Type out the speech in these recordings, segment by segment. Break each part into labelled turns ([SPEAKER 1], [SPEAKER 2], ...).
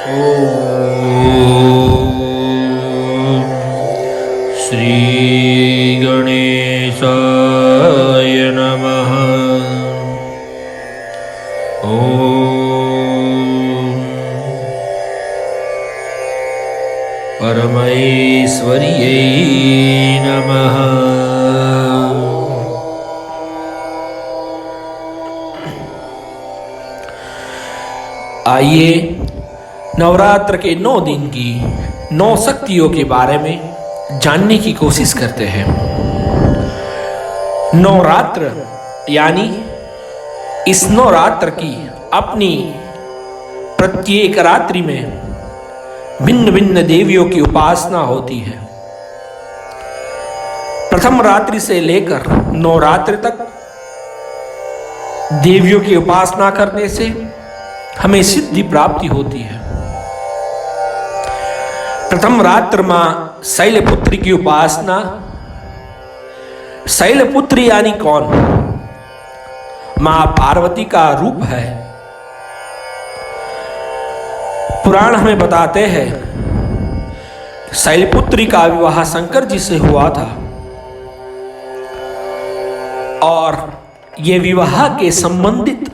[SPEAKER 1] श्री गणेशाय नमः। परमेश्वर्यै नमः। आइए नवरात्र के 9 दिन की 9 शक्तियों के बारे में जानने की कोशिश करते हैं। नवरात्र यानी इस नवरात्र की अपनी प्रत्येक रात्रि में भिन्न भिन्न देवियों की उपासना होती है। प्रथम रात्रि से लेकर नवरात्रि तक देवियों की उपासना करने से हमें सिद्धि प्राप्ति होती है। प्रथम रात्र मां शैलपुत्री की उपासना। शैलपुत्री यानी कौन? मां पार्वती का रूप है। पुराण हमें बताते हैं शैलपुत्री का विवाह शंकर जी से हुआ था और यह विवाह के संबंधित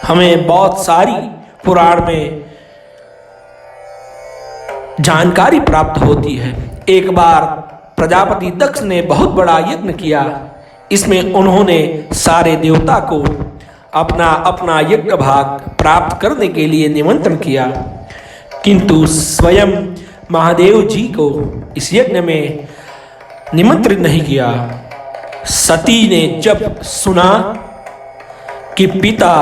[SPEAKER 1] हमें बहुत सारी पुराण में जानकारी प्राप्त होती है। एक बार प्रजापति दक्ष ने बहुत बड़ा यज्ञ किया। इसमें उन्होंने सारे देवता को अपना अपना यज्ञ भाग प्राप्त करने के लिए निमंत्रण किया, किंतु स्वयं महादेव जी को इस यज्ञ में निमंत्रित नहीं किया। सती ने जब सुना कि पिता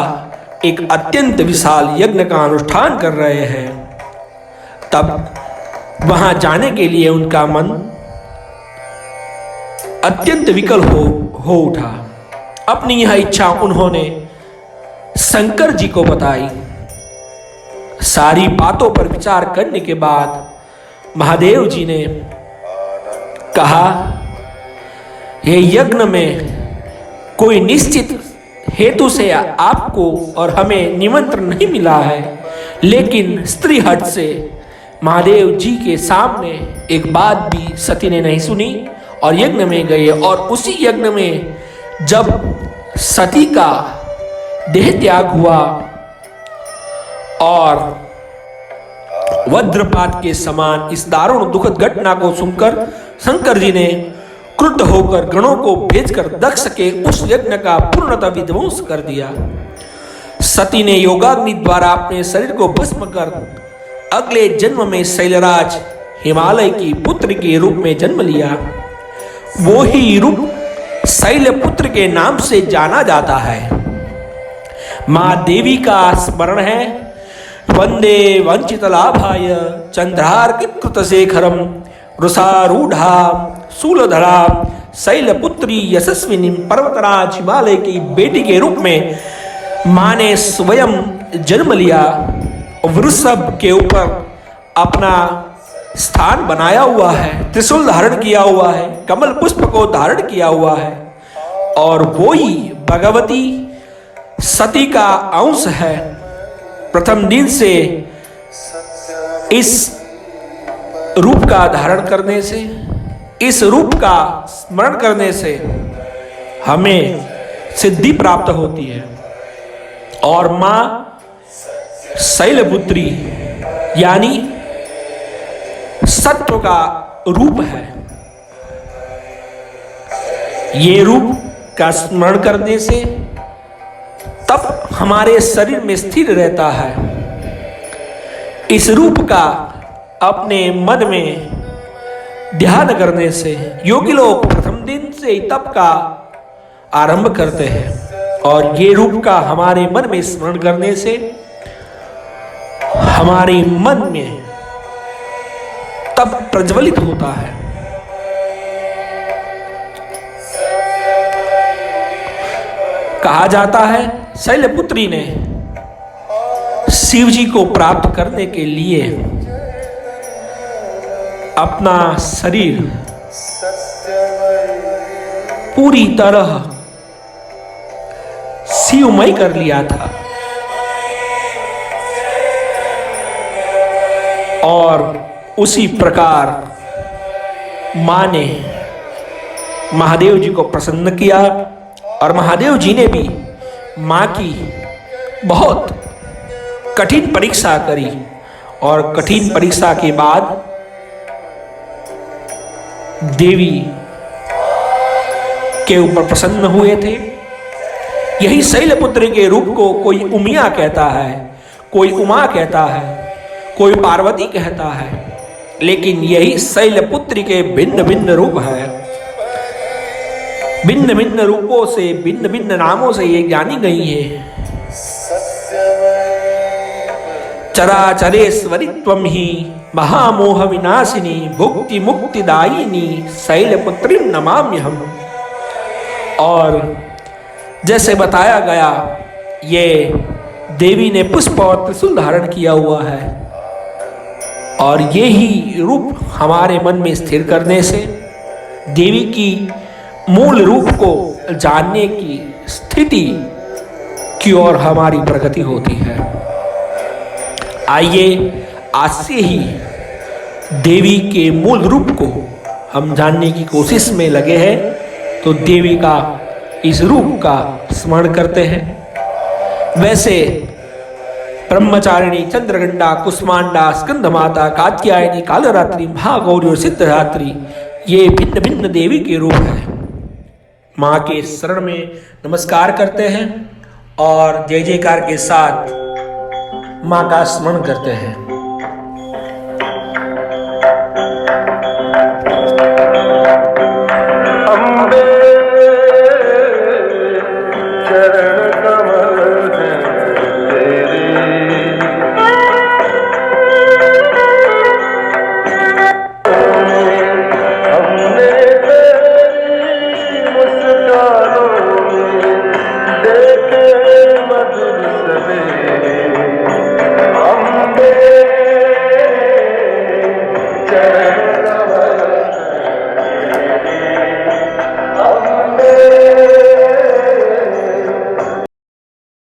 [SPEAKER 1] एक अत्यंत विशाल यज्ञ का अनुष्ठान कर रहे हैं, तब वहां जाने के लिए उनका मन अत्यंत विकल हो उठा। अपनी यह इच्छा उन्होंने शंकर जी को बताई। सारी बातों पर विचार करने के बाद महादेव जी ने कहा, यह यज्ञ में कोई निश्चित हेतु से आपको और हमें निमंत्रण नहीं मिला है, लेकिन स्त्री हट से महादेव जी के सामने एक बात भी सती ने नहीं सुनी और यज्ञ में गए। और उसी यज्ञ में जब सती का देह त्याग हुआ और वज्रपात के समान इस दारुण दुखद घटना को सुनकर शंकर जी ने क्रुद्ध होकर गणों को भेजकर दक्ष के उस यज्ञ का पूर्णतः विध्वंस कर दिया। सती ने योगाग्नि द्वारा अपने शरीर को भस्म कर अगले जन्म में शैलराज हिमालय की पुत्र के रूप में जन्म लिया। वो ही रूप शैलपुत्र के नाम से जाना जाता है। मां देवी का स्मरण है। वंदे वंचित लाभाय चंद्रार्कृत शेखरम वृषारूढ़ा शूलधरा शैलपुत्री यशस्विनी पर्वतराज हिमालय की बेटी के रूप में मां ने स्वयं जन्म लिया। वृषभ के ऊपर अपना स्थान बनाया हुआ है, त्रिशूल धारण किया हुआ है, कमल पुष्प को धारण किया हुआ है और वो ही भगवती सती का अंश है। प्रथम दिन से इस रूप का धारण करने से, इस रूप का स्मरण करने से हमें सिद्धि प्राप्त होती है और मां शैलपुत्री यानी सत्व का रूप है। ये रूप का स्मरण करने से तप हमारे शरीर में स्थिर रहता है। इस रूप का अपने मन में ध्यान करने से योगी लोग प्रथम दिन से ही तप का आरंभ करते हैं और ये रूप का हमारे मन में स्मरण करने से हमारे मन में तप प्रज्वलित होता है। कहा जाता है शैलपुत्री ने शिव जी को प्राप्त करने के लिए अपना शरीर पूरी तरह शिवमय कर लिया था। और उसी प्रकार माँ ने महादेव जी को प्रसन्न किया और महादेव जी ने भी माँ की बहुत कठिन परीक्षा करी और कठिन परीक्षा के बाद देवी के ऊपर प्रसन्न हुए थे। यही शैलपुत्री के रूप को कोई उमिया कहता है, कोई उमा कहता है, कोई पार्वती कहता है, लेकिन यही शैलपुत्री के भिन्न भिन्न रूप है। भिन्न भिन्न रूपों से, भिन्न भिन्न नामों से ये जानी गई है। चराचरेश्वरी त्वं ही महामोह विनाशिनी भुक्ति मुक्तिदायिनी शैलपुत्री नमाम्यहम्। और जैसे बताया गया, ये देवी ने पुष्प और त्रिशूल धारण किया हुआ है और ये ही रूप हमारे मन में स्थिर करने से देवी की मूल रूप को जानने की स्थिति की ओर हमारी प्रगति होती है। आइए आज से ही देवी के मूल रूप को हम जानने की कोशिश में लगे हैं, तो देवी का इस रूप का स्मरण करते हैं। वैसे ब्रह्मचारिणी, चंद्रघंटा, कुष्मांडा, स्कंदमाता, कात्यायनी, कालरात्रि, महागौरी और सिद्धरात्रि, ये भिन्न भिन्न देवी के रूप हैं। माँ के शरण में नमस्कार करते हैं और जय जयकार के साथ माँ का स्मरण करते हैं।